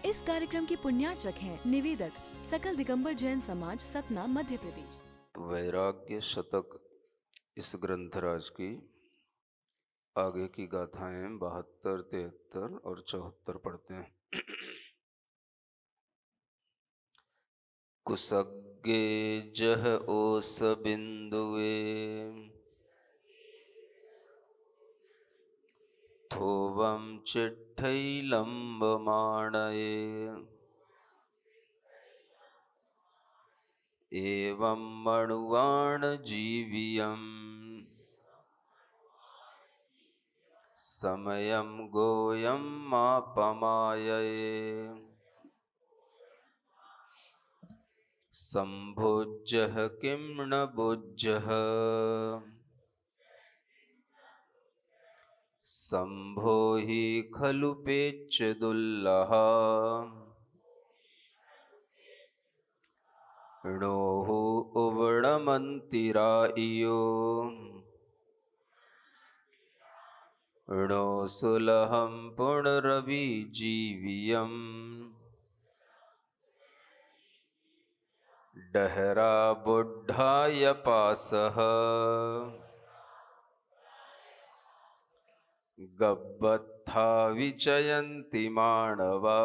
इस कार्यक्रम के पुण्यार्चक हैं निवेदक सकल दिगंबर जैन समाज, सतना, मध्य प्रदेश। वैराग्य शतक इस ग्रंथराज की आगे की गाथाएं 72, 73 और 74 पढ़ते हैं। कुसग्गे जह ओस बिंदुए थोवम चिट्ठै लंबमाणये एवं मणुवाण जीवियम् समयं गोयं मापमायये संभोज्यः किं न भोज्यः संभो हि खलु पेच्च दुल्लः णोः उवणमन्तिराइयो णो सुलहं पुनरभिजीवियम् डहरा बुद्धाय पासः गब्बत्था विचयन्ति माणवा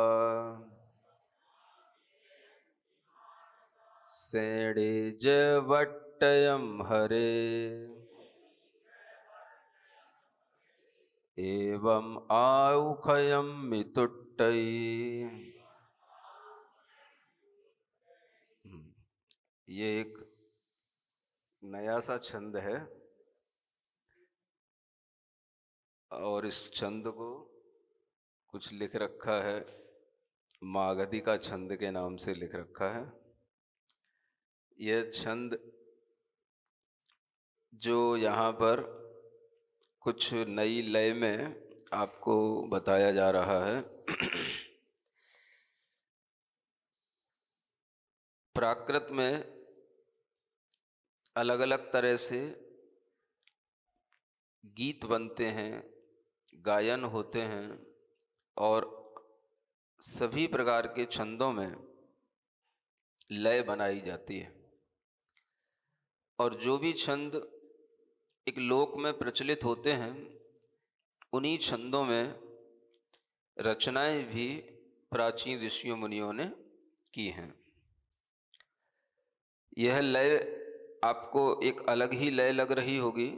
सेणे जवट्टयं हरे एवं आउखयं मितुट्टै। ये एक नया सा छंद है और इस छंद को कुछ लिख रखा है, मागधी का छंद के नाम से लिख रखा है। यह छंद जो यहाँ पर कुछ नई लय में आपको बताया जा रहा है, प्राकृत में अलग अलग तरह से गीत बनते हैं, गायन होते हैं और सभी प्रकार के छंदों में लय बनाई जाती है। और जो भी छंद एक लोक में प्रचलित होते हैं, उन्हीं छंदों में रचनाएं भी प्राचीन ऋषियों मुनियों ने की हैं। यह लय आपको एक अलग ही लय लग रही होगी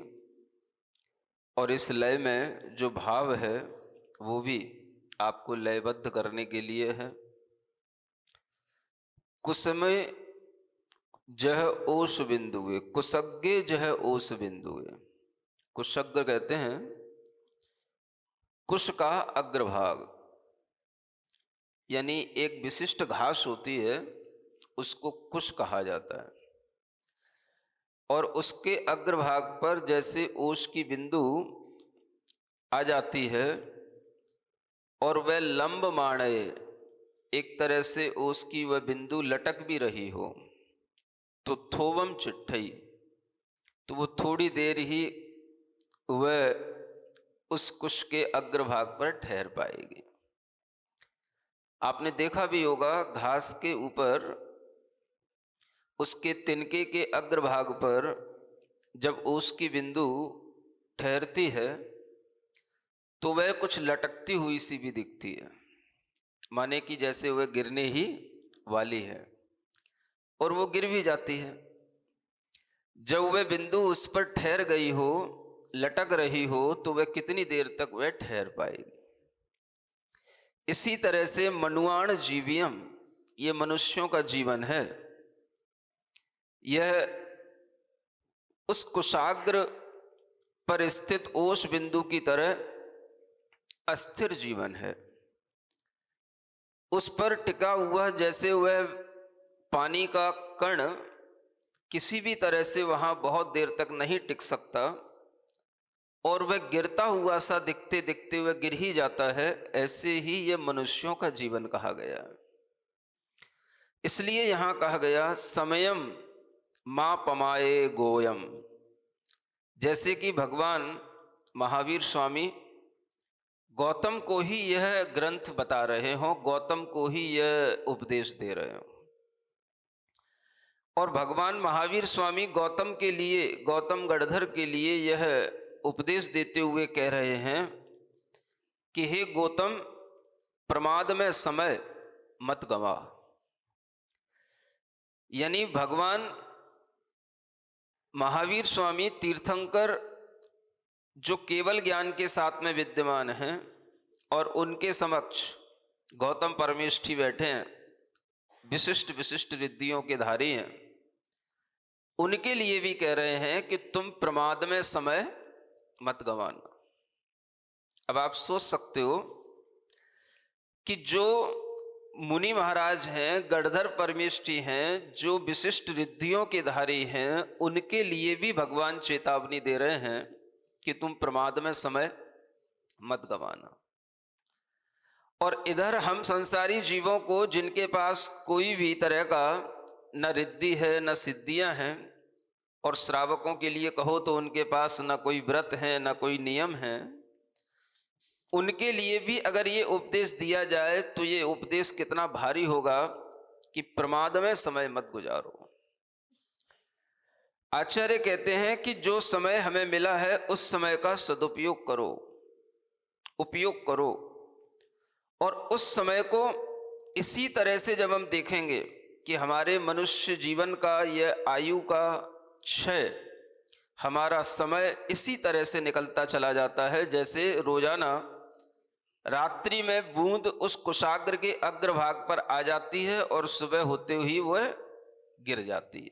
और इस लय में जो भाव है वो भी आपको लयबद्ध करने के लिए है। कुसमे जह ओस बिंदुए, कुसग्गे जह ओस बिंदुए। कुशग्र कहते हैं कुश का अग्रभाग, यानी एक विशिष्ट घास होती है उसको कुश कहा जाता है। और उसके अग्रभाग पर जैसे ओस की बिंदु आ जाती है और वह लंब माणये, एक तरह से ओस की वह बिंदु लटक भी रही हो, तो थोवम चिट्ठई, तो वो थोड़ी देर ही वह उस कुश के अग्रभाग पर ठहर पाएगी। आपने देखा भी होगा घास के ऊपर उसके तिनके के अग्रभाग पर जब ओस की बिंदु ठहरती है तो वह कुछ लटकती हुई सी भी दिखती है, माने कि जैसे वह गिरने ही वाली है, और वो गिर भी जाती है। जब वह बिंदु उस पर ठहर गई हो, लटक रही हो, तो वह कितनी देर तक वह ठहर पाएगी। इसी तरह से मनुआण जीवियम, ये मनुष्यों का जीवन है। यह उस कुशाग्र पर स्थित ओस बिंदु की तरह अस्थिर जीवन है। उस पर टिका हुआ जैसे वह पानी का कण किसी भी तरह से वहां बहुत देर तक नहीं टिक सकता और वह गिरता हुआ सा दिखते दिखते वह गिर ही जाता है, ऐसे ही यह मनुष्यों का जीवन कहा गया। इसलिए यहां कहा गया समयम मां पमाए गोयम। जैसे कि भगवान महावीर स्वामी गौतम को ही यह ग्रंथ बता रहे हों, गौतम को ही यह उपदेश दे रहे हों। और भगवान महावीर स्वामी गौतम के लिए, गौतम गढ़धर के लिए यह उपदेश देते हुए कह रहे हैं कि हे गौतम, प्रमाद में समय मत गवा। यानी भगवान महावीर स्वामी तीर्थंकर जो केवल ज्ञान के साथ में विद्यमान हैं और उनके समक्ष गौतम परमेष्ठी बैठे हैं, विशिष्ट विशिष्ट रिद्धियों के धारी हैं, उनके लिए भी कह रहे हैं कि तुम प्रमाद में समय मत गंवाना। अब आप सोच सकते हो कि जो मुनि महाराज हैं, गढ़धर परमेष्ठी हैं, जो विशिष्ट रिद्धियों के धारी हैं, उनके लिए भी भगवान चेतावनी दे रहे हैं कि तुम प्रमाद में समय मत गंवाना। और इधर हम संसारी जीवों को, जिनके पास कोई भी तरह का न रिद्धि है न सिद्धियां हैं, और श्रावकों के लिए कहो तो उनके पास न कोई व्रत है न कोई नियम है, उनके लिए भी अगर ये उपदेश दिया जाए तो ये उपदेश कितना भारी होगा कि प्रमाद में समय मत गुजारो। आचार्य कहते हैं कि जो समय हमें मिला है उस समय का सदुपयोग करो, उपयोग करो। और उस समय को इसी तरह से जब हम देखेंगे कि हमारे मनुष्य जीवन का यह आयु का क्षय, हमारा समय इसी तरह से निकलता चला जाता है जैसे रोजाना रात्रि में बूंद उस कुशाग्र के अग्रभाग पर आ जाती है और सुबह होते ही वह गिर जाती है।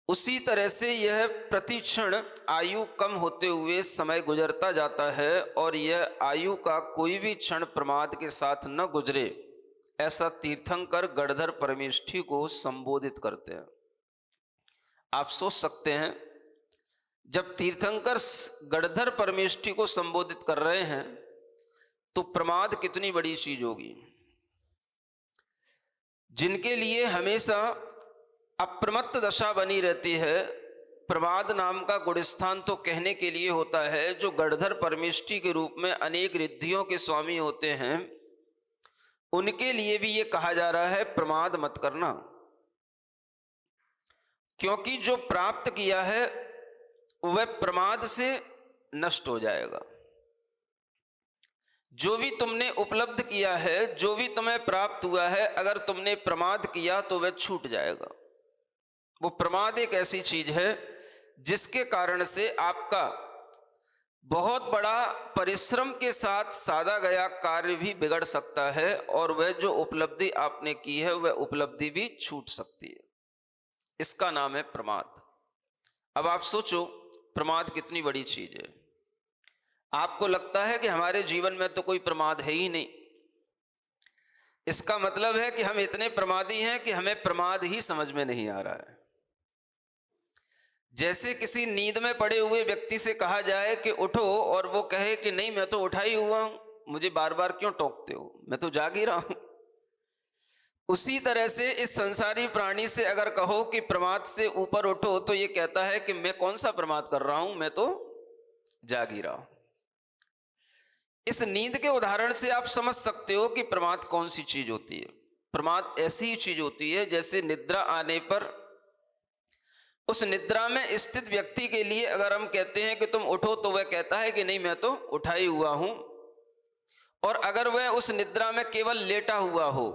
उसी तरह से यह प्रतिक्षण आयु कम होते हुए समय गुजरता जाता है, और यह आयु का कोई भी क्षण प्रमाद के साथ न गुजरे, ऐसा तीर्थंकर गढ़धर परमेष्ठी को संबोधित करते हैं। आप सोच सकते हैं, जब तीर्थंकर गढ़धर परमेष्ठी को संबोधित कर रहे हैं तो प्रमाद कितनी बड़ी चीज होगी। जिनके लिए हमेशा अप्रमत्त दशा बनी रहती है, प्रमाद नाम का गुणस्थान तो कहने के लिए होता है, जो गढ़धर परमेष्ठी के रूप में अनेक रिद्धियों के स्वामी होते हैं, उनके लिए भी ये कहा जा रहा है प्रमाद मत करना। क्योंकि जो प्राप्त किया है वह प्रमाद से नष्ट हो जाएगा। जो भी तुमने उपलब्ध किया है, जो भी तुम्हें प्राप्त हुआ है, अगर तुमने प्रमाद किया तो वह छूट जाएगा। वो प्रमाद एक ऐसी चीज है जिसके कारण से आपका बहुत बड़ा परिश्रम के साथ साधा गया कार्य भी बिगड़ सकता है, और वह जो उपलब्धि आपने की है वह उपलब्धि भी छूट सकती है। इसका नाम है प्रमाद। अब आप सोचो, प्रमाद कितनी बड़ी चीज है। आपको लगता है कि हमारे जीवन में तो कोई प्रमाद है ही नहीं। इसका मतलब है कि हम इतने प्रमादी हैं कि हमें प्रमाद ही समझ में नहीं आ रहा है। जैसे किसी नींद में पड़े हुए व्यक्ति से कहा जाए कि उठो, और वो कहे कि नहीं मैं तो उठा ही हुआ हूं, मुझे बार बार क्यों टोकते हो, मैं तो जाग ही रहा हूं। उसी तरह से इस संसारी प्राणी से अगर कहो कि प्रमाद से ऊपर उठो, तो ये कहता है कि मैं कौन सा प्रमाद कर रहा हूं, मैं तो जाग ही रहा हूं। इस नींद के उदाहरण से आप समझ सकते हो कि प्रमाद कौन सी चीज होती है। प्रमाद ऐसी ही चीज होती है जैसे निद्रा आने पर उस निद्रा में स्थित व्यक्ति के लिए अगर हम कहते हैं कि तुम उठो, तो वह कहता है कि नहीं मैं तो उठा ही हुआ हूं। और अगर वह उस निद्रा में केवल लेटा हुआ हो,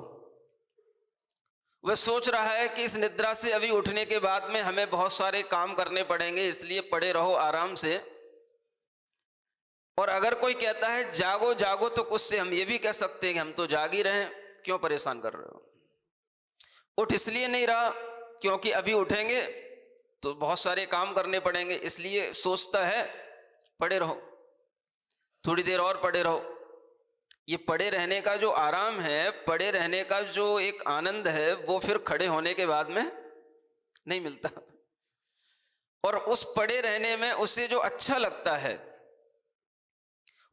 वह सोच रहा है कि इस निद्रा से अभी उठने के बाद में हमें बहुत सारे काम करने पड़ेंगे, इसलिए पड़े रहो आराम से। और अगर कोई कहता है जागो जागो, तो कुछ से हम ये भी कह सकते हैं कि हम तो जाग ही रहे हैं, क्यों परेशान कर रहे हो। उठ इसलिए नहीं रहा क्योंकि अभी उठेंगे तो बहुत सारे काम करने पड़ेंगे, इसलिए सोचता है पड़े रहो, थोड़ी देर और पड़े रहो। ये पड़े रहने का जो आराम है, पड़े रहने का जो एक आनंद है, वो फिर खड़े होने के बाद में नहीं मिलता। और उस पड़े रहने में उसे जो अच्छा लगता है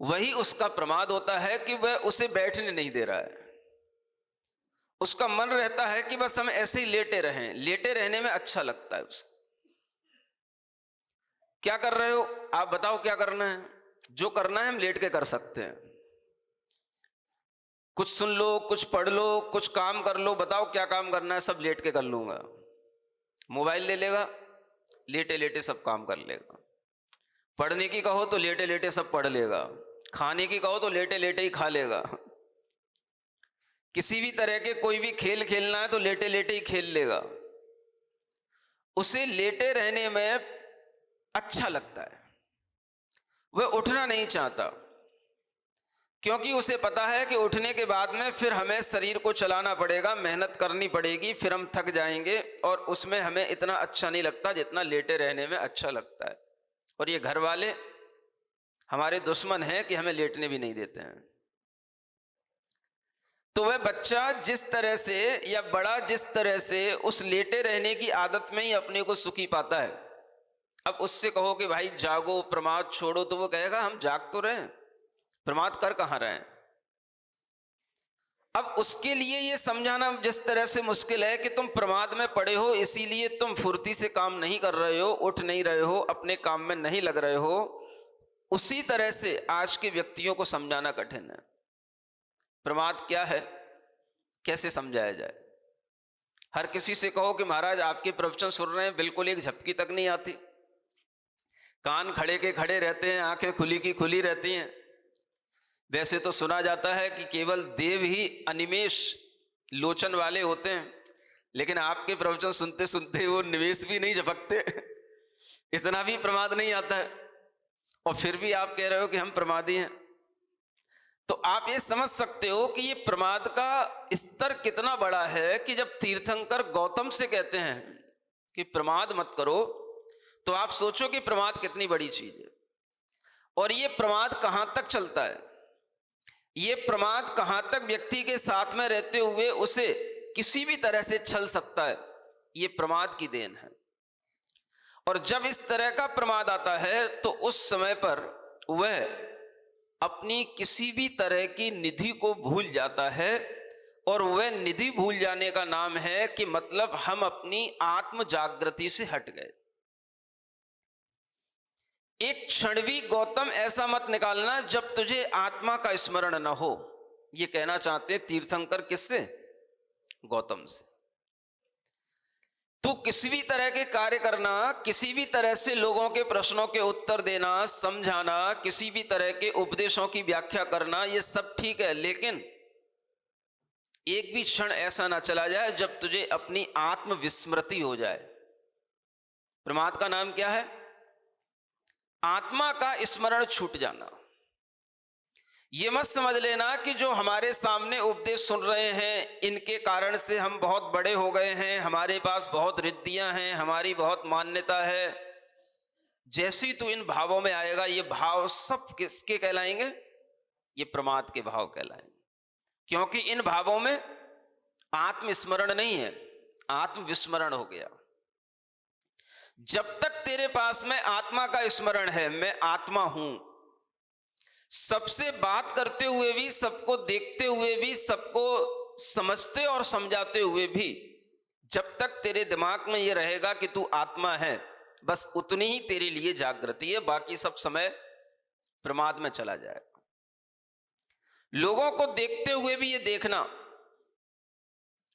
वही उसका प्रमाद होता है कि वह उसे बैठने नहीं दे रहा है। उसका मन रहता है कि बस हम ऐसे ही लेटे रहें, लेटे रहने में अच्छा लगता है उसको। क्या कर रहे हो आप बताओ, क्या करना है, जो करना है हम लेट के कर सकते हैं। कुछ सुन लो, कुछ पढ़ लो, कुछ काम कर लो, बताओ क्या काम करना है, सब लेट के कर लूंगा। मोबाइल ले लेगा, लेटे लेटे सब काम कर लेगा। पढ़ने की कहो तो लेटे लेटे सब पढ़ लेगा। खाने की कहो तो लेटे लेटे ही खा लेगा। किसी भी तरह के कोई भी खेल खेलना है तो लेटे लेटे ही खेल लेगा। उसे लेटे रहने में अच्छा लगता है, वह उठना नहीं चाहता, क्योंकि उसे पता है कि उठने के बाद में फिर हमें शरीर को चलाना पड़ेगा, मेहनत करनी पड़ेगी, फिर हम थक जाएंगे और उसमें हमें इतना अच्छा नहीं लगता जितना लेटे रहने में अच्छा लगता है। और ये घर वाले हमारे दुश्मन हैं कि हमें लेटने भी नहीं देते हैं। तो वह बच्चा जिस तरह से या बड़ा जिस तरह से उस लेटे रहने की आदत में ही अपने को सुखी पाता है, अब उससे कहो कि भाई जागो, प्रमाद छोड़ो, तो वो कहेगा हम जाग तो रहे हैं, प्रमाद कर कहां रहे हैं। अब उसके लिए ये समझाना जिस तरह से मुश्किल है कि तुम प्रमाद में पड़े हो, इसीलिए तुम फुर्ती से काम नहीं कर रहे हो, उठ नहीं रहे हो, अपने काम में नहीं लग रहे हो, उसी तरह से आज के व्यक्तियों को समझाना कठिन है। प्रमाद क्या है, कैसे समझाया जाए। हर किसी से कहो कि महाराज आपके प्रवचन सुन रहे हैं, बिल्कुल एक झपकी तक नहीं आती, कान खड़े के खड़े रहते हैं, आंखें खुली की खुली रहती हैं। वैसे तो सुना जाता है कि केवल देव ही अनिमेष लोचन वाले होते हैं, लेकिन आपके प्रवचन सुनते सुनते वो निवेश भी नहीं झपकते, इतना भी प्रमाद नहीं आता है, और फिर भी आप कह रहे हो कि हम प्रमादी हैं। तो आप ये समझ सकते हो कि ये प्रमाद का स्तर कितना बड़ा है कि जब तीर्थंकर गौतम से कहते हैं कि प्रमाद मत करो, तो आप सोचो कि प्रमाद कितनी बड़ी चीज है। और ये प्रमाद कहां तक चलता है, ये प्रमाद कहां तक व्यक्ति के साथ में रहते हुए उसे किसी भी तरह से छल सकता है, ये प्रमाद की देन है। और जब इस तरह का प्रमाद आता है तो उस समय पर वह अपनी किसी भी तरह की निधि को भूल जाता है, और वह निधि भूल जाने का नाम है कि मतलब हम अपनी आत्म जागृति से हट गए। एक क्षण भी गौतम ऐसा मत निकालना जब तुझे आत्मा का स्मरण न हो, ये कहना चाहते तीर्थंकर। किससे? गौतम से। तू किसी भी तरह के कार्य करना, किसी भी तरह से लोगों के प्रश्नों के उत्तर देना, समझाना, किसी भी तरह के उपदेशों की व्याख्या करना, ये सब ठीक है, लेकिन एक भी क्षण ऐसा ना चला जाए जब तुझे अपनी आत्म विस्मृति हो जाए। प्रमाद का नाम क्या है? आत्मा का स्मरण छूट जाना। ये मत समझ लेना कि जो हमारे सामने उपदेश सुन रहे हैं इनके कारण से हम बहुत बड़े हो गए हैं, हमारे पास बहुत रिद्धियां हैं, हमारी बहुत मान्यता है। जैसी तू इन भावों में आएगा, ये भाव सब किसके कहलाएंगे? ये प्रमाद के भाव कहलाएंगे, क्योंकि इन भावों में आत्मस्मरण नहीं है, आत्मविस्मरण हो गया। जब तक तेरे पास में आत्मा का स्मरण है, मैं आत्मा हूं, सबसे बात करते हुए भी, सबको देखते हुए भी, सबको समझते और समझाते हुए भी, जब तक तेरे दिमाग में यह रहेगा कि तू आत्मा है, बस उतनी ही तेरे लिए जागृति है, बाकी सब समय प्रमाद में चला जाएगा। लोगों को देखते हुए भी ये देखना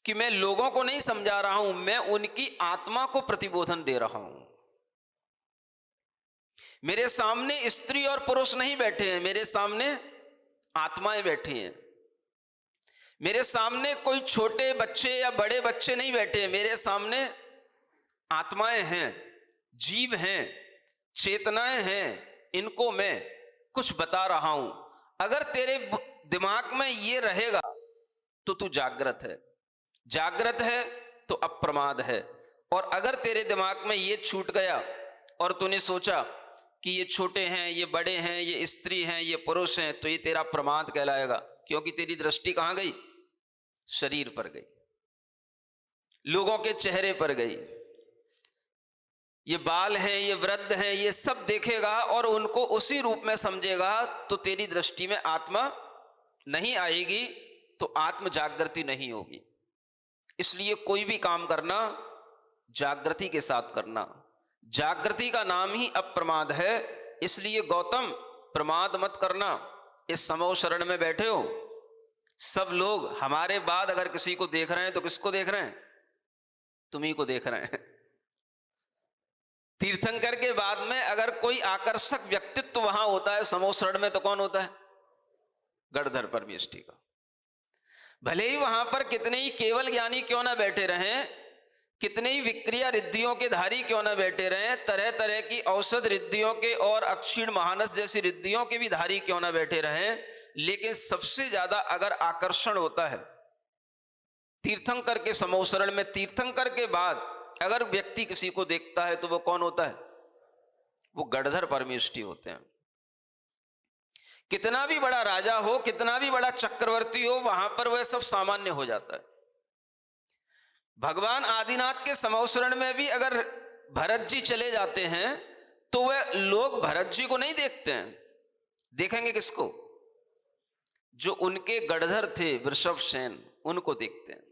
कि मैं लोगों को नहीं समझा रहा हूं, मैं उनकी आत्मा को प्रतिबोधन दे रहा हूं। मेरे सामने स्त्री और पुरुष नहीं बैठे हैं, मेरे सामने आत्माएं बैठी हैं। मेरे सामने कोई छोटे बच्चे या बड़े बच्चे नहीं बैठे हैं, मेरे सामने आत्माएं हैं, जीव हैं, चेतनाएं हैं, इनको मैं कुछ बता रहा हूं। अगर तेरे दिमाग में ये रहेगा तो तू जागृत है, जागृत है तो अप्रमाद है। और अगर तेरे दिमाग में ये छूट गया और तूने सोचा कि ये छोटे हैं, ये बड़े हैं, ये स्त्री हैं, ये पुरुष हैं, तो ये तेरा प्रमाद कहलाएगा, क्योंकि तेरी दृष्टि कहां गई? शरीर पर गई, लोगों के चेहरे पर गई। ये बाल हैं, ये वृद्ध हैं, ये सब देखेगा और उनको उसी रूप में समझेगा, तो तेरी दृष्टि में आत्मा नहीं आएगी, तो आत्म जागृति नहीं होगी। इसलिए कोई भी काम करना जागृति के साथ करना, जागृति का नाम ही अप्रमाद है। इसलिए गौतम प्रमाद मत करना। इस समूह शरण में बैठे हो सब लोग, हमारे बाद अगर किसी को देख रहे हैं तो किसको देख रहे हैं? तुम्ही को देख रहे हैं। तीर्थंकर के बाद में अगर कोई आकर्षक व्यक्तित्व वहां होता है समूह शरण में तो कौन होता है? गणधर परमेष्ठी का। भले ही वहां पर कितने ही केवल ज्ञानी क्यों ना बैठे रहें, कितने ही विक्रिया रिद्धियों के धारी क्यों ना बैठे रहें, तरह तरह की औषध रिद्धियों के और अक्षीण महानस जैसी रिद्धियों के भी धारी क्यों ना बैठे रहें, लेकिन सबसे ज्यादा अगर आकर्षण होता है तीर्थंकर के समूह शरण में, तीर्थंकर के बाद अगर व्यक्ति किसी को देखता है तो वो कौन होता है? वो गणधर परमेष्ठी होते हैं। कितना भी बड़ा राजा हो, कितना भी बड़ा चक्रवर्ती हो, वहां पर वह सब सामान्य हो जाता है। भगवान आदिनाथ के समूह शरण में भी अगर भरत जी चले जाते हैं तो वह लोग भरत जी को नहीं देखते हैं, देखेंगे किसको? जो उनके गणधर थे वृषभसेन, उनको देखते हैं।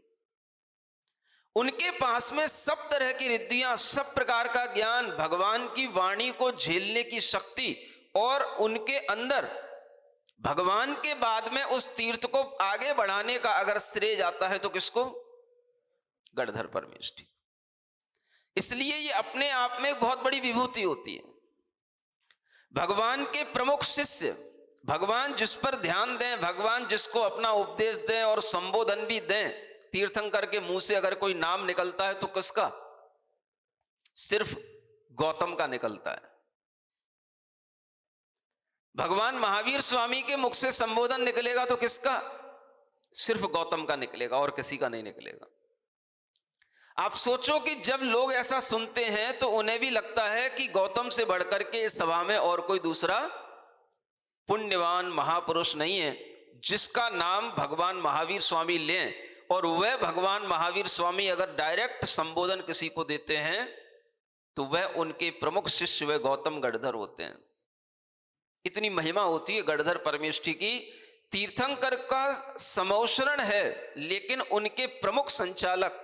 उनके पास में सब तरह की रिद्धियां, सब प्रकार का ज्ञान, भगवान की वाणी को झेलने की शक्ति, और उनके अंदर भगवान के बाद में उस तीर्थ को आगे बढ़ाने का अगर श्रेय जाता है तो किसको? गणधर परमेष्ठी। इसलिए ये अपने आप में बहुत बड़ी विभूति होती है। भगवान के प्रमुख शिष्य, भगवान जिस पर ध्यान दें, भगवान जिसको अपना उपदेश दें और संबोधन भी दें, तीर्थंकर के मुंह से अगर कोई नाम निकलता है तो किसका? सिर्फ गौतम का निकलता है। भगवान महावीर स्वामी के मुख से संबोधन निकलेगा तो किसका? सिर्फ गौतम का निकलेगा और किसी का नहीं निकलेगा। आप सोचो कि जब लोग ऐसा सुनते हैं तो उन्हें भी लगता है कि गौतम से बढ़कर के इस सभा में और कोई दूसरा पुण्यवान महापुरुष नहीं है जिसका नाम भगवान महावीर स्वामी लें, और वह भगवान महावीर स्वामी अगर डायरेक्ट संबोधन किसी को देते हैं तो वह उनके प्रमुख शिष्य वह गौतम गणधर होते हैं। इतनी महिमा होती है गणधर परमेष्ठी की। तीर्थंकर का समूह शरण है, लेकिन उनके प्रमुख संचालक,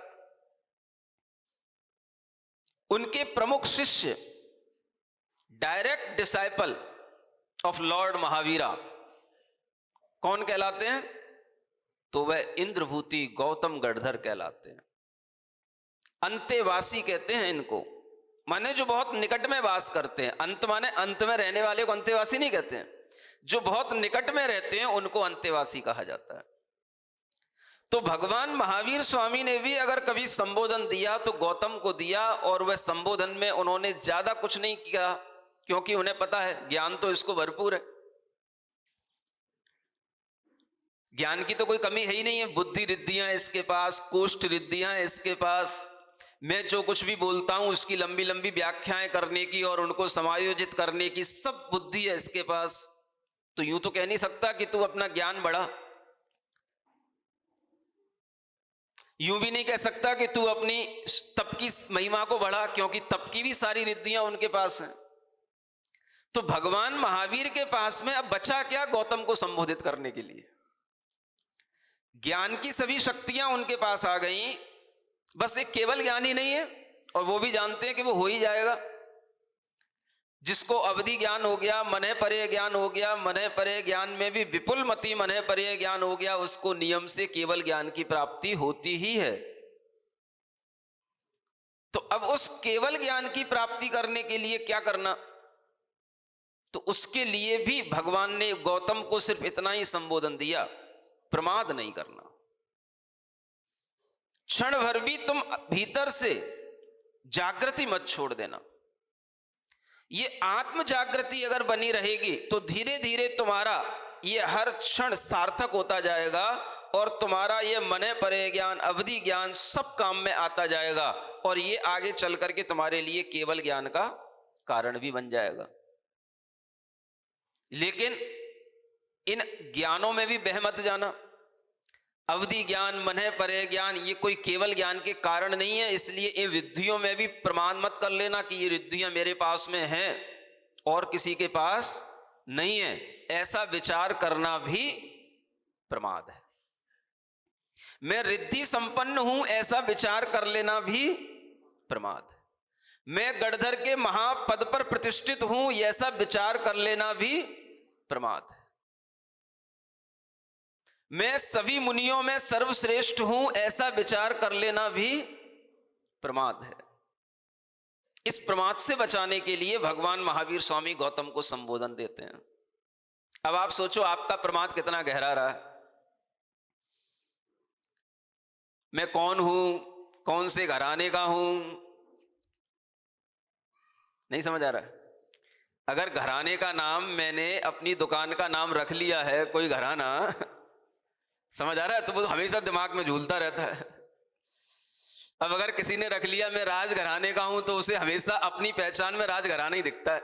उनके प्रमुख शिष्य, direct disciple of Lord Mahavira कौन कहलाते हैं? तो वह इंद्रभूति गौतम गणधर कहलाते हैं। अंतेवासी कहते हैं इनको, माने जो बहुत निकट में वास करते हैं। अंत माने अंत में रहने वाले को अंतेवासी नहीं कहते हैं, जो बहुत निकट में रहते हैं उनको अंतेवासी कहा जाता है। तो भगवान महावीर स्वामी ने भी अगर कभी संबोधन दिया तो गौतम को दिया, और वह संबोधन में उन्होंने ज्यादा कुछ नहीं किया, क्योंकि उन्हें पता है ज्ञान तो इसको भरपूर है, ज्ञान की तो कोई कमी है ही नहीं है। बुद्धि रिद्धियां इसके पास, कोष्ठ रिद्धियां इसके पास, मैं जो कुछ भी बोलता हूं उसकी लंबी लंबी व्याख्याएं करने की और उनको समायोजित करने की सब बुद्धि है इसके पास। तो यूं तो कह नहीं सकता कि तू अपना ज्ञान बढ़ा, यूं भी नहीं कह सकता कि तू अपनी तप की महिमा को बढ़ा, क्योंकि तप की भी सारी रिद्धियां उनके पास हैं। तो भगवान महावीर के पास में अब बचा क्या गौतम को संबोधित करने के लिए? ज्ञान की सभी शक्तियां उनके पास आ गई, बस एक केवल ज्ञान ही नहीं है, और वो भी जानते हैं कि वो हो ही जाएगा। जिसको अवधि ज्ञान हो गया, मने परे ज्ञान हो गया, मने परे ज्ञान में भी विपुल मति मने परे ज्ञान हो गया, उसको नियम से केवल ज्ञान की प्राप्ति होती ही है। तो अब उस केवल ज्ञान की प्राप्ति करने के लिए क्या करना? तो उसके लिए भी भगवान ने गौतम को सिर्फ इतना ही संबोधन दिया, प्रमाद नहीं करना। क्षण भर भी तुम भीतर से जागृति मत छोड़ देना। ये आत्म जागृति अगर बनी रहेगी तो धीरे धीरे तुम्हारा ये हर क्षण सार्थक होता जाएगा, और तुम्हारा ये मने परे ज्ञान, अवधि ज्ञान सब काम में आता जाएगा, और ये आगे चल करके तुम्हारे लिए केवल ज्ञान का कारण भी बन जाएगा। लेकिन इन ज्ञानों में भी बह मत जाना। अवधि ज्ञान, मने परे ज्ञान, ये कोई केवल ज्ञान के कारण नहीं है, इसलिए इन रिद्धियों में भी प्रमाण मत कर लेना कि ये रिद्धियां मेरे पास में हैं और किसी के पास नहीं है। ऐसा विचार करना भी प्रमाद है। मैं रिद्धि संपन्न हूं ऐसा विचार कर लेना भी प्रमाद है। मैं गणधर के महापद पर प्रतिष्ठित हूं ऐसा विचार कर लेना भी प्रमाद है। मैं सभी मुनियों में सर्वश्रेष्ठ हूं ऐसा विचार कर लेना भी प्रमाद है। इस प्रमाद से बचाने के लिए भगवान महावीर स्वामी गौतम को संबोधन देते हैं। अब आप सोचो आपका प्रमाद कितना गहरा रहा है। मैं कौन हूं, कौन से घराने का हूं, नहीं समझ आ रहा है। अगर घराने का नाम मैंने अपनी दुकान का नाम रख लिया है, कोई घराना, समझ आ रहा है, तो वो हमेशा दिमाग में झूलता रहता है। अब अगर किसी ने रख लिया मैं राज घराने का हूं, तो उसे हमेशा अपनी पहचान में राज घराना ही दिखता है।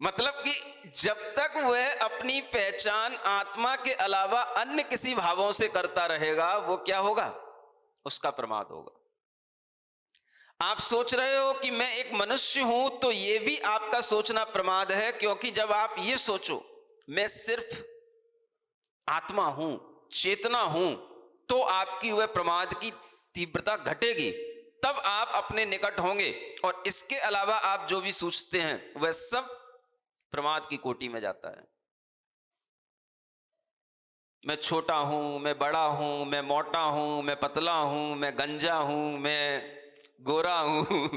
मतलब कि जब तक वह अपनी पहचान आत्मा के अलावा अन्य किसी भावों से करता रहेगा, वो क्या होगा? उसका प्रमाद होगा। आप सोच रहे हो कि मैं एक मनुष्य हूं, तो यह भी आपका सोचना प्रमाद है, क्योंकि जब आप ये सोचो मैं सिर्फ आत्मा हूं, चेतना हूं, तो आपकी वह प्रमाद की तीव्रता घटेगी, तब आप अपने निकट होंगे। और इसके अलावा आप जो भी सोचते हैं वह सब प्रमाद की कोटि में जाता है। मैं छोटा हूं, मैं बड़ा हूं, मैं मोटा हूं, मैं पतला हूं, मैं गंजा हूं, मैं गोरा हूं,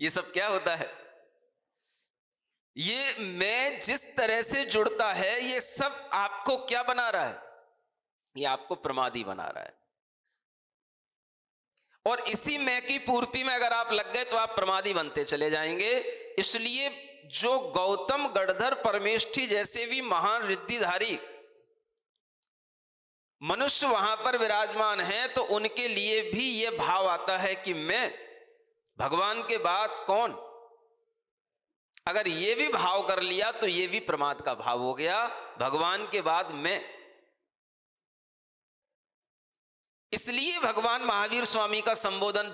ये सब क्या होता है? ये मैं जिस तरह से जुड़ता है, ये सब आपको क्या बना रहा है? ये आपको प्रमादी बना रहा है। और इसी मैं की पूर्ति में अगर आप लग गए तो आप प्रमादी बनते चले जाएंगे। इसलिए जो गौतम, गणधर, परमेष्ठी जैसे भी महान रिद्धिधारी मनुष्य वहां पर विराजमान हैं, तो उनके लिए भी यह भाव आता है कि मैं भगवान के बाद कौन। अगर ये भी भाव कर लिया तो ये भी प्रमाद का भाव हो गया, भगवान के बाद मैं। इसलिए भगवान महावीर स्वामी का संबोधन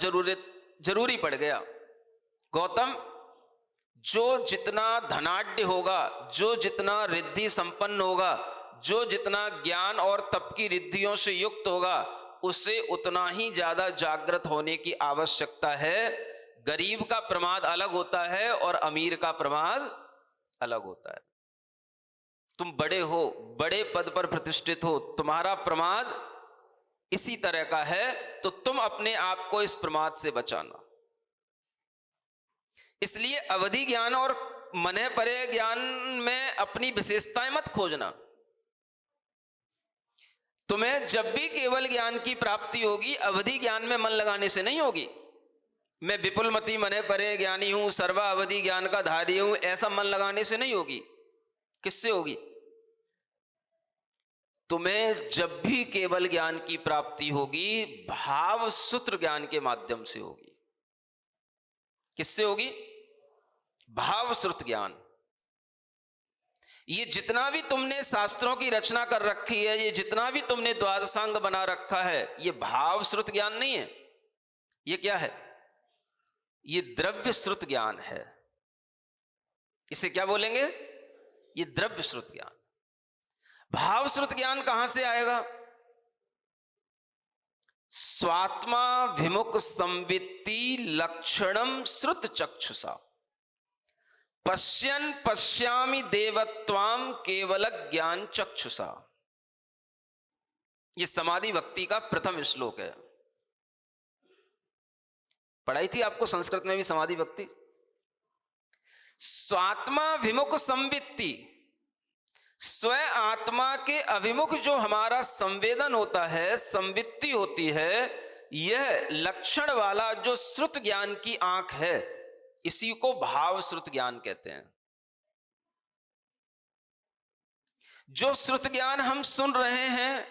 जरूरी पड़ गया। गौतम, जो जितना धनाढ्य होगा, जो जितना रिद्धि संपन्न होगा, जो जितना ज्ञान और तप की रिद्धियों से युक्त होगा, उसे उतना ही ज्यादा जागृत होने की आवश्यकता है। गरीब का प्रमाद अलग होता है और अमीर का प्रमाद अलग होता है। तुम बड़े हो, बड़े पद पर प्रतिष्ठित हो, तुम्हारा प्रमाद इसी तरह का है, तो तुम अपने आप को इस प्रमाद से बचाना। इसलिए अवधि ज्ञान और मने परे ज्ञान में अपनी विशेषताएं मत खोजना। तुम्हें जब भी केवल ज्ञान की प्राप्ति होगी, अवधि ज्ञान में मन लगाने से नहीं होगी। मैं विपुलमति मने परे ज्ञानी हूं, सर्वा अवधि ज्ञान का धारी हूं, ऐसा मन लगाने से नहीं होगी। किससे होगी? तुम्हें जब भी केवल ज्ञान की प्राप्ति होगी, भाव सूत्र ज्ञान के माध्यम से होगी। किससे होगी? भाव श्रुत ज्ञान। ये जितना भी तुमने शास्त्रों की रचना कर रखी है, ये जितना भी तुमने द्वादशांग बना रखा है, ये भाव श्रुत ज्ञान नहीं है। ये क्या है? ये द्रव्य श्रुत ज्ञान है। इसे क्या बोलेंगे? ये द्रव्य श्रुत ज्ञान। भाव श्रुत ज्ञान कहां से आएगा? स्वात्मा विमुख संवित्ति लक्षणम श्रुत चक्षुषा पश्यन पश्यामि देवत्वाम केवल ज्ञान चक्षुषा। यह समाधि भक्ति का प्रथम श्लोक है। पढ़ाई थी आपको संस्कृत में भी समाधि भक्ति। स्वात्मा विमुख संवित्ति, स्व आत्मा के अभिमुख जो हमारा संवेदन होता है, संवित्ति होती है, यह लक्षण वाला जो श्रुत ज्ञान की आंख है, इसी को भाव श्रुत ज्ञान कहते हैं। जो श्रुत ज्ञान हम सुन रहे हैं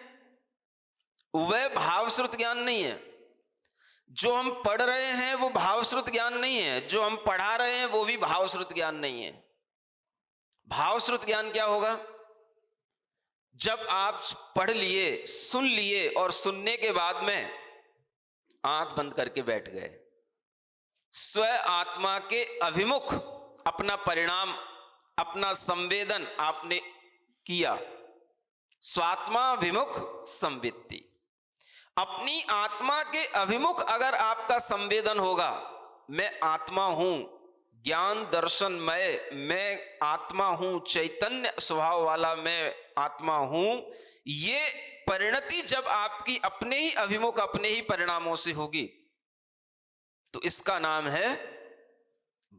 वह भाव श्रुत ज्ञान नहीं है। जो हम पढ़ रहे हैं वो भाव श्रुत ज्ञान नहीं है। जो हम पढ़ा रहे हैं वो भी भाव श्रुत ज्ञान नहीं है। भाव श्रुत ज्ञान क्या होगा? जब आप पढ़ लिए, सुन लिए और सुनने के बाद में आंख बंद करके बैठ गए, स्व आत्मा के अभिमुख अपना परिणाम, अपना संवेदन आपने किया। स्वात्मा विमुख संवित्ति, अपनी आत्मा के अभिमुख अगर आपका संवेदन होगा, मैं आत्मा हूं, ज्ञान दर्शनमय मैं आत्मा हूं, चैतन्य स्वभाव वाला मैं आत्मा हूं, ये परिणति जब आपकी अपने ही अभिमुख अपने ही परिणामों से होगी तो इसका नाम है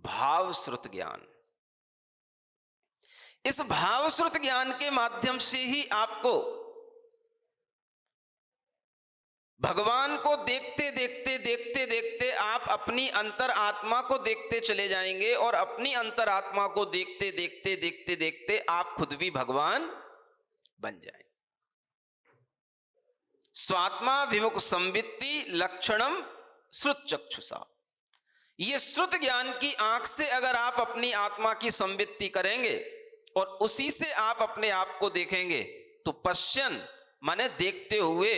भाव श्रुत ज्ञान। इस भाव श्रुत ज्ञान के माध्यम से ही आपको भगवान को देखते देखते देखते देखते आप अपनी अंतर आत्मा को देखते चले जाएंगे और अपनी अंतर आत्मा को देखते देखते देखते देखते आप खुद भी भगवान बन जाएंगे। स्वात्मा विमुख संवित्ति लक्षणम श्रुत चक्षुषा, ये श्रुत ज्ञान की आंख से अगर आप अपनी आत्मा की संवित्ति करेंगे और उसी से आप अपने आप को देखेंगे तो पश्यन माने देखते हुए,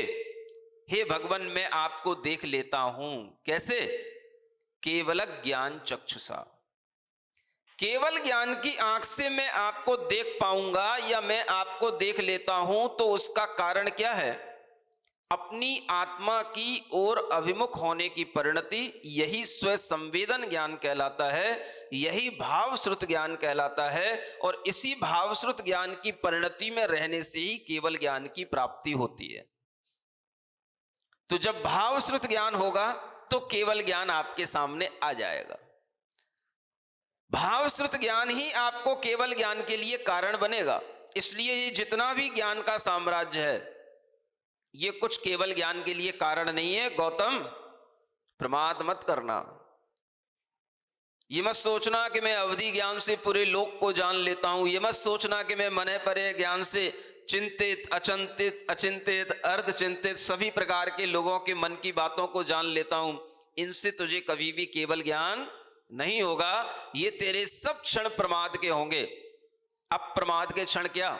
हे भगवान मैं आपको देख लेता हूं। कैसे? केवल ज्ञान चक्षुषा, केवल ज्ञान की आंख से मैं आपको देख पाऊंगा या मैं आपको देख लेता हूं तो उसका कारण क्या है? अपनी आत्मा की ओर अभिमुख होने की परिणति, यही स्व संवेदन ज्ञान कहलाता है, यही भाव श्रुत ज्ञान कहलाता है। और इसी भाव श्रुत ज्ञान की परिणति में रहने से ही केवल ज्ञान की प्राप्ति होती है। तो जब भाव श्रुत ज्ञान होगा तो केवल ज्ञान आपके सामने आ जाएगा। भाव श्रुत ज्ञान ही आपको केवल ज्ञान के लिए कारण बनेगा। इसलिए ये जितना भी ज्ञान का साम्राज्य है ये कुछ केवल ज्ञान के लिए कारण नहीं है। गौतम, प्रमाद मत करना। ये मत सोचना कि मैं अवधि ज्ञान से पूरे लोक को जान लेता हूं। ये मत सोचना कि मैं मने परे ज्ञान से चिंतित अचिंतित अचिंतित अर्ध चिंतित सभी प्रकार के लोगों के मन की बातों को जान लेता हूं। इनसे तुझे कभी भी केवल ज्ञान नहीं होगा। ये तेरे सब क्षण प्रमाद के होंगे। अप्रमाद के क्षण क्या?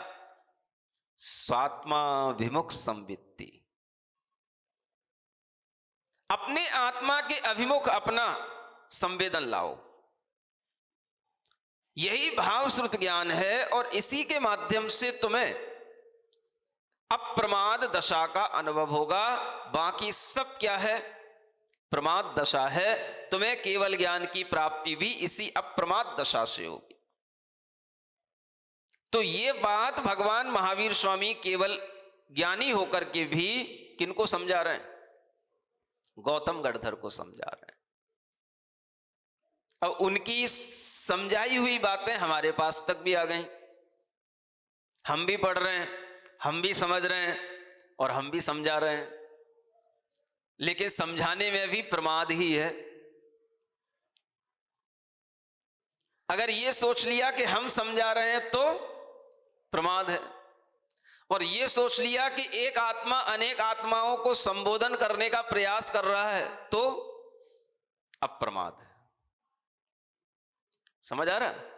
स्वात्मा विमुख संवित्ति, अपने आत्मा के अभिमुख अपना संवेदन लाओ। यही भाव श्रुत ज्ञान है और इसी के माध्यम से तुम्हें अप्रमाद दशा का अनुभव होगा। बाकी सब क्या है? प्रमाद दशा है। तुम्हें केवल ज्ञान की प्राप्ति भी इसी अप्रमाद दशा से होगी। तो ये बात भगवान महावीर स्वामी केवल ज्ञानी होकर के भी किनको समझा रहे हैं? गौतम गणधर को समझा रहे हैं। अब उनकी समझाई हुई बातें हमारे पास तक भी आ गई। हम भी पढ़ रहे हैं, हम भी समझ रहे हैं और हम भी समझा रहे हैं। लेकिन समझाने में भी प्रमाद ही है। अगर ये सोच लिया कि हम समझा रहे हैं तो प्रमाद है, और ये सोच लिया कि एक आत्मा अनेक आत्माओं को संबोधन करने का प्रयास कर रहा है तो अप्रमाद है। समझ आ रहा है?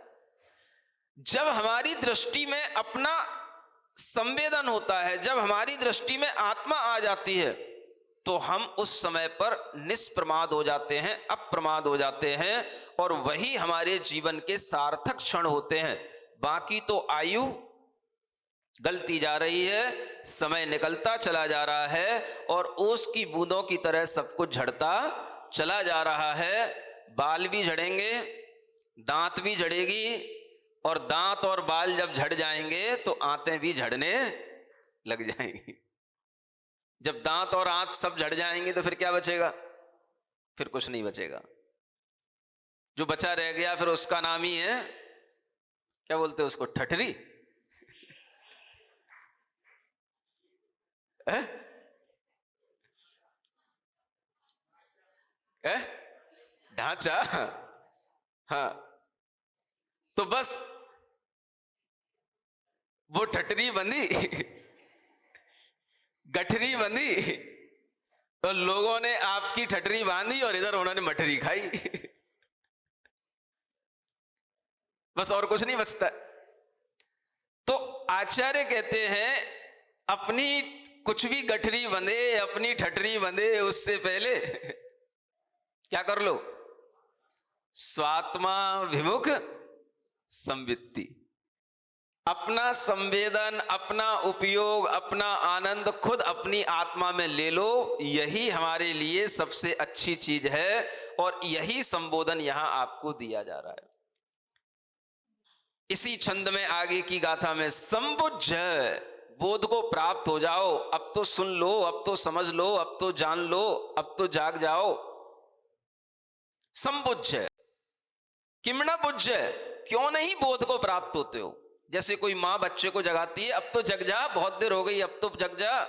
जब हमारी दृष्टि में अपना संवेदन होता है, जब हमारी दृष्टि में आत्मा आ जाती है तो हम उस समय पर निष्प्रमाद हो जाते हैं, अप्रमाद हो जाते हैं, और वही हमारे जीवन के सार्थक क्षण होते हैं। बाकी तो आयु गलती जा रही है, समय निकलता चला जा रहा है और ओस की बूंदों की तरह सब कुछ झड़ता चला जा रहा है। बाल भी झड़ेंगे, दांत भी झड़ेगी, और दांत और बाल जब झड़ जाएंगे तो आंतें भी झड़ने लग जाएंगी। जब दांत और आंत सब झड़ जाएंगे तो फिर क्या बचेगा? फिर कुछ नहीं बचेगा। जो बचा रह गया फिर उसका नाम ही है, क्या बोलते हैं उसको, ठठरी। ढांचा। हाँ, तो बस वो ठठरी बंधी, गठरी बंधी, तो लोगों ने आपकी ठठरी बांधी और इधर उन्होंने मठरी खाई। बस और कुछ नहीं बचता। तो आचार्य कहते हैं अपनी कुछ भी गठरी बंधे, अपनी ठठरी बंधे, उससे पहले क्या कर लो? स्वात्मा विमुख संवित्ति, अपना संवेदन, अपना उपयोग, अपना आनंद खुद अपनी आत्मा में ले लो, यही हमारे लिए सबसे अच्छी चीज है। और यही संबोधन यहां आपको दिया जा रहा है। इसी छंद में आगे की गाथा में संबुझ, बोध को प्राप्त हो जाओ, अब तो सुन लो, अब तो समझ लो, अब तो जान लो, अब तो जाग जाओ। संबुझ, किमना बुझ, क्यों नहीं बोध को प्राप्त होते हो? जैसे कोई मां बच्चे को जगाती है, अब तो जग जा, बहुत देर हो गई, अब तो जग जा।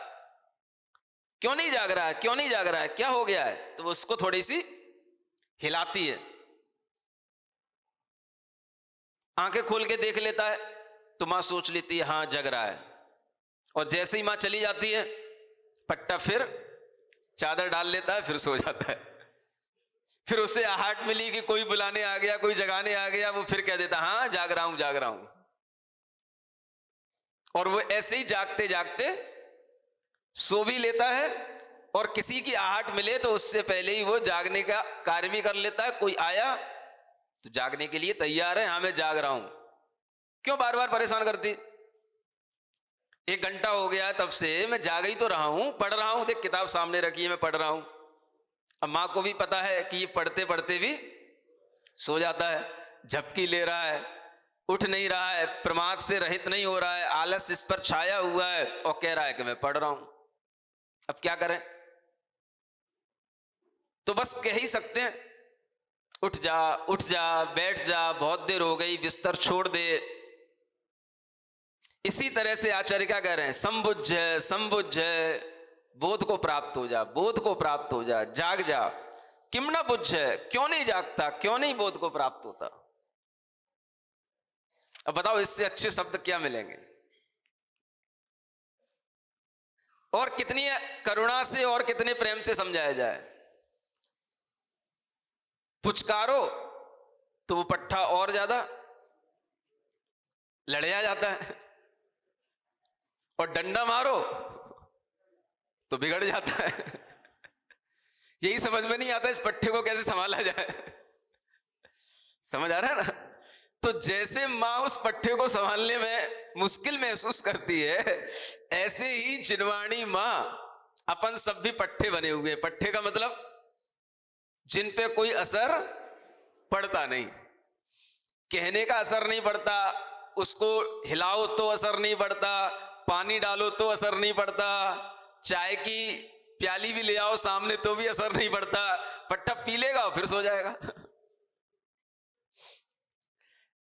क्यों नहीं जाग रहा है? क्यों नहीं जाग रहा है? क्या हो गया है? तो वो उसको थोड़ी सी हिलाती है, आंखें खोल के देख लेता है, तो मां सोच लेती है हां जग रहा है। और जैसे ही मां चली जाती है, पट्टा फिर चादर डाल लेता है, फिर सो जाता है। फिर उसे आहट मिली कि कोई बुलाने आ गया, कोई जगाने आ गया, वो फिर कह देता हाँ जाग रहा हूं, जाग रहा हूं। और वो ऐसे ही जागते जागते सो भी लेता है, और किसी की आहट मिले तो उससे पहले ही वो जागने का कार्य भी कर लेता है। कोई आया तो जागने के लिए तैयार है, हाँ मैं जाग रहा हूं। क्यों बार बार परेशान करती? 1 घंटा हो गया तब से, मैं जाग ही तो रहा हूं, पढ़ रहा हूं, देख किताब सामने रखी है, मैं पढ़ रहा हूं। अब मां को भी पता है कि ये पढ़ते पढ़ते भी सो जाता है, झपकी ले रहा है, उठ नहीं रहा है, प्रमाद से रहित नहीं हो रहा है, आलस इस पर छाया हुआ है, और कह रहा है कि मैं पढ़ रहा हूं। अब क्या करें? तो बस कह ही सकते हैं उठ जा, उठ जा, बैठ जा, बहुत देर हो गई, बिस्तर छोड़ दे। इसी तरह से आचार्य क्या कह रहे हैं? संबुझ, संबुझ, बोध को प्राप्त हो जा, बोध को प्राप्त हो जा, जाग जा। किम न बुझ, क्यों नहीं जागता, क्यों नहीं बोध को प्राप्त होता? अब बताओ इससे अच्छे शब्द क्या मिलेंगे? और कितनी करुणा से और कितने प्रेम से समझाया जाए। पुचकारो तो वो पट्टा और ज्यादा लड़या जाता है, और डंडा मारो तो बिगड़ जाता है। यही समझ में नहीं आता इस पट्टे को कैसे संभाला जाए। समझ आ रहा है ना? तो जैसे मां उस पट्टे को संभालने में मुश्किल महसूस करती है, ऐसे ही जिनवाणी मां अपन सब भी पट्टे बने हुए हैं। पट्टे का मतलब जिन पे कोई असर पड़ता नहीं, कहने का असर नहीं पड़ता, उसको हिलाओ तो असर नहीं पड़ता, पानी डालो तो असर नहीं पड़ता, चाय की प्याली भी ले आओ सामने तो भी असर नहीं पड़ता, पट्टा पी लेगा और फिर सो जाएगा।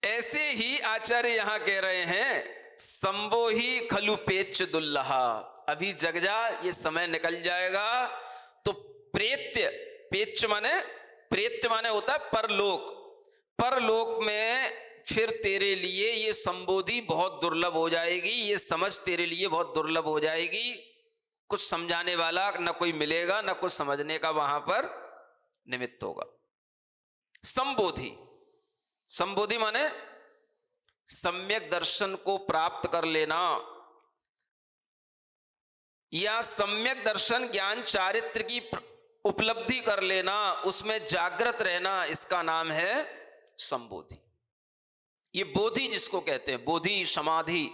ऐसे ही आचार्य यहां कह रहे हैं संबोही खलु पेच दुल्लहा, अभी जग जा, ये समय निकल जाएगा। तो प्रेत्य, पेच माने, प्रेत्य माने होता है परलोक, परलोक में फिर तेरे लिए ये संबोधि बहुत दुर्लभ हो जाएगी, ये समझ तेरे लिए बहुत दुर्लभ हो जाएगी। कुछ समझाने वाला न कोई मिलेगा, न कुछ समझने का वहां पर निमित्त होगा। संबोधि, संबोधि माने सम्यक दर्शन को प्राप्त कर लेना, या सम्यक दर्शन ज्ञान चारित्र की उपलब्धि कर लेना, उसमें जागृत रहना, इसका नाम है संबोधि। ये बोधि जिसको कहते हैं, बोधि समाधि,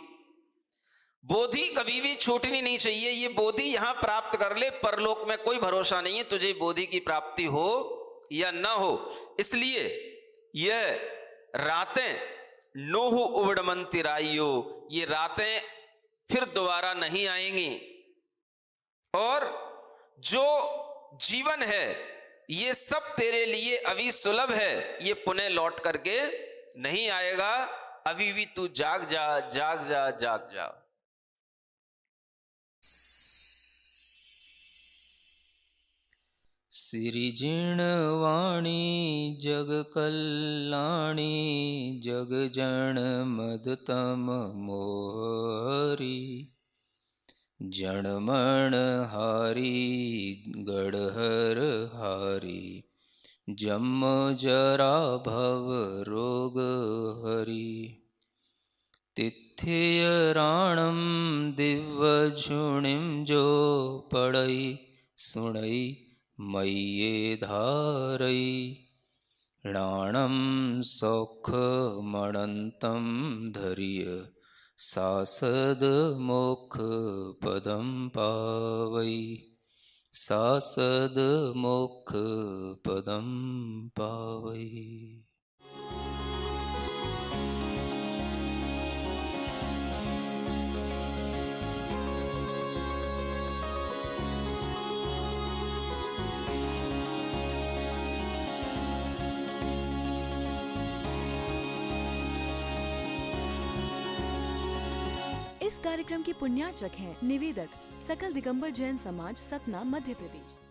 बोधि कभी भी छूटनी नहीं चाहिए। ये बोधि यहां प्राप्त कर ले, परलोक में कोई भरोसा नहीं है तुझे बोधि की प्राप्ति हो या ना हो। इसलिए यह रातें नोहु उबड़मंतिराइयो, ये रातें फिर दोबारा नहीं आएंगी, और जो जीवन है ये सब तेरे लिए अभी सुलभ है, ये पुनः लौट करके नहीं आएगा। अभी भी तू जाग जा, जाग जा, जाग जा। सिरिजिणवाणी जग कल्याणी, जग जन मदतम मोहरी, जनमण हारी गढ़हर हारी, जम जरा भव रोग हरी। तिथ्य राणम दिव्य झुणिम जो पड़ई सुणई मय्ये धारई, राणम सौख मणंतम धरिय सासद मोक्ष पदम पावई, सासद मोक्ष पदम पावई। इस कार्यक्रम के पुण्यार्चक हैं निवेदक सकल दिगंबर जैन समाज, सतना, मध्य प्रदेश।